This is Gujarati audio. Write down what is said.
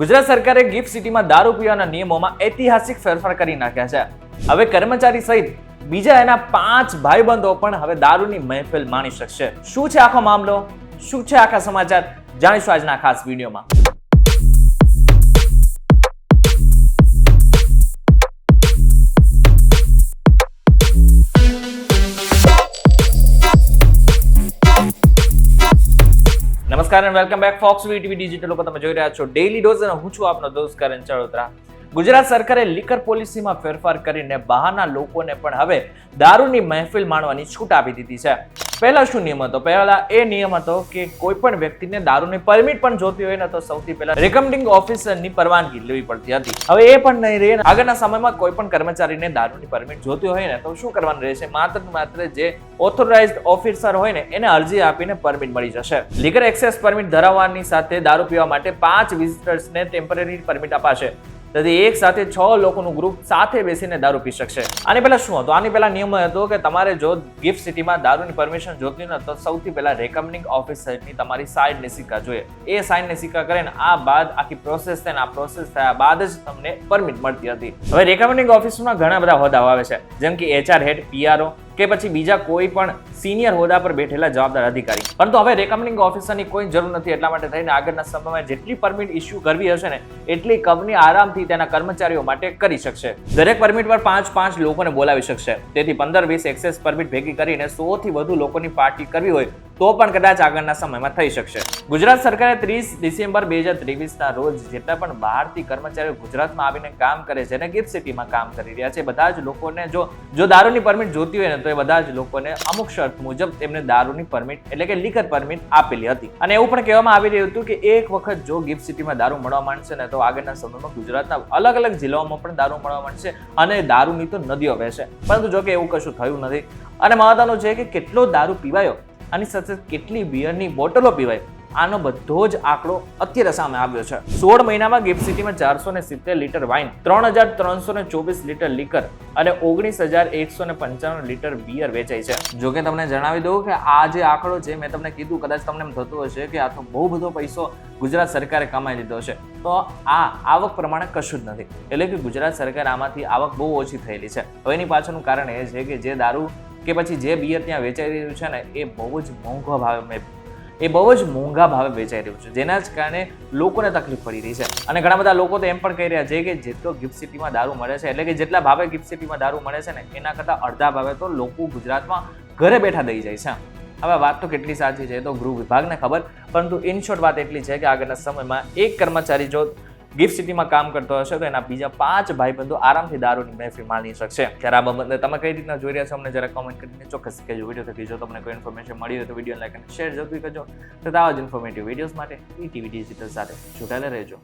ગુજરાત સરકારે ગિફ્ટ સિટીમાં દારૂ પીવાના નિયમોમાં ઐતિહાસિક ફેરફાર કરી નાખ્યા છે. હવે કર્મચારી સહિત બીજા એના 5 ભાઈબંધો પણ હવે દારૂની મહેફિલ માણી શકશે. શું છે આખો મામલો? શું છે આખા સમાચાર? જાણીશું આજના ખાસ વિડીયોમાં. નમસ્કાર અને welcome back folks VTV digital ઉપર તમે જોઈ રહ્યા છો ડેઈલી ડોઝ અને હું છું આપનો દોસ્ત કરણ ચડોતરા. ગુજરાત સરકારે લિકર પોલિસીમાં ફેરફાર કરીને બહારના લોકોને પણ હવે દારૂની મહેફિલ માણવાની છૂટ આપી દીધી છે. પહેલા શું નિયમ હતો? પહેલા એ નિયમ હતો કે કોઈ પણ વ્યક્તિને દારૂની પરમિટ પણ જોતી હોય ને તો સૌથી પહેલા રેકમેન્ડિંગ ઓફિસરની પરવાનગી લેવી પડતી હતી. હવે એ પણ નહીં રહે. આગળના સમયમાં કોઈ પણ કર્મચારીને દારૂની પરમિટ જોતી હોય ને તો શું કરવાનું રહેશે? માત્ર જે ઓથોરાઇઝ્ડ ઓફિસર હોય ને એને અરજી આપીને પરમિટ મળી જશે. લીગર એક્સેસ પરમિટ ધરાવવાની સાથે દારૂ પીવા માટે 5 વિઝિટર્સને ટેમ્પરરી પરમિટ અપાશે. તેથી એક સાથે 6 લોકોનું ગ્રુપ સાથે બેસીને દારૂ પી શકશે. આની પહેલા શું હતું? આની પહેલા નિયમ હતો કે તમારે જો ગિફ્ટ સિટીમાં દારૂની પરમિશન જોતી ન તો સૌથી પહેલા રેકમેન્ડિંગ ઓફિસરની તમારી સાઇનની સિક્કા જોઈએ. એ સાઇનની સિક્કા કરે ને આ બાદ આખી પ્રોસેસ થાય ને આ પ્રોસેસ થયા બાદ જ તમને પરમિટ મળતી હતી. હવે રેકમેન્ડિંગ ઓફિસમાં ઘણા બધા હોદ્દાઓ આવે છે, જેમ કે HR હેડ, PRO કે પછી બીજા કોઈ પણ સિનિયર હોદ્દા પર બેઠેલા જવાબદાર અધિકારી. પરંતુ હવે રેકમેન્ડિંગ ઓફિસરની કોઈ જરૂર નથી. એટલા માટે થઈને આગળના સમયમાં જેટલી પરમિટ ઇસ્યુ કરવી હશે ને એટલી કંપની આરામથી તેના કર્મચારીઓ માટે કરી શકશે. દરેક પરમિટ પર 5 લોકોને બોલાવી શકશે. તેથી 15-20 એક્સેસ પરમિટ ભેગી કરીને 100 થી વધુ લોકોની પાર્ટી કરવી હોય તો પણ કદાચ આગળના સમયમાં થઈ શકશે. ગુજરાત સરકારે 30 ડિસેમ્બર 2023ના રોજ જેટલા પણ બહારથી કર્મચારીઓ ગુજરાતમાં આવીને કામ કરે છે અને ગિફ્ટ સિટીમાં કામ કરી રહ્યા છે બધા જ લોકોને જો દારૂની પરમિટ જોતી હોય ને તો એ બધા જ લોકોને અમુક શરત મુજબ તેમને દારૂની પરમિટ એટલે કે લીકર પરમિટ આપેલી હતી. અને એવું પણ કહેવામાં આવી રહ્યું હતું કે એક વખત જો ગિફ્ટ સિટીમાં દારૂ મળવા માંડશે ને તો આગળના સમયમાં ગુજરાતના અલગ અલગ જિલ્લાઓમાં પણ દારૂ મળવા માંડશે અને દારૂની તો નદીઓ વહેશે. પરંતુ જો કે એવું કશું થયું નથી. અને મહત્વનું છે કે કેટલો દારૂ પીવાયો આની સાથે કેટલી બિયરની બોટલો પીવાય આનો બધો જ આંકડો અત્યારે સામે આવ્યો છે. 16 મહિનામાં ગિફ્ટ સિટીમાં 470 લીટર વાઇન, 3324 લીટર લીકર અને 19195 લીટર બિયર વેચાય છે. જો કે તમને જણાવી દઉં કે આ જે આંકડો છે મેં તમને કીધું કદાચ તમને એમ થતું હશે કે આ તો બહુ બધો પૈસો ગુજરાત સરકારે કમાઈ લીધો છે. તો આ આવક પ્રમાણે કશું જ નથી. એટલે કે ગુજરાત સરકાર આમાંથી આવક બહુ ઓછી થયેલી છે. હવે એની પાછળનું કારણ એ છે કે જે દારૂ કે પછી જે બિયર ત્યાં વેચાઈ રહ્યું છે ને એ બહુ જ મોંઘા ભાવે વેચાઈ રહ્યું છે, જેના જ કારણે લોકોને તકલીફ પડી રહી છે. અને ઘણા બધા લોકો તો એમ પણ કહી રહ્યા છે કે જેટલો ગિફ્ટ સિટીમાં દારૂ મળે છે એટલે કે જેટલા ભાવે ગિફ્ટ સિટીમાં દારૂ મળે છે ને એના કરતાં અડધા ભાવે તો લોકો ગુજરાતમાં ઘરે બેઠા દઈ જાય છે. હવે વાત તો કેટલી સાચી છે તો ગૃહ વિભાગને ખબર, પરંતુ ઇન શોર્ટ વાત એટલી છે કે આગળના સમયમાં એક કર્મચારી જો ગિફ્ટ સિટીમાં કામ કરતો હશે તો એના બીજા 5 ભાઈબંધો આરામથી દારૂની મહેફિલ માણી શકશે. ત્યારે આ બાબતને તમે કઈ રીતના જોઈ રહ્યા છો અમને જરા કોમેન્ટ કરીને ચોક્કસ કહેજો. વિડીયો થકી જો તમને કોઈ ઇન્ફોર્મેશન મળી હોય તો વિડીયો લાઈક અને શેર જરૂર કરજો. તો આવા જ ઇન્ફોર્મેટિવ વિડીયોઝ માટે વીટીવી ડિજિટલ સાથે જોડાયેલા રહેજો.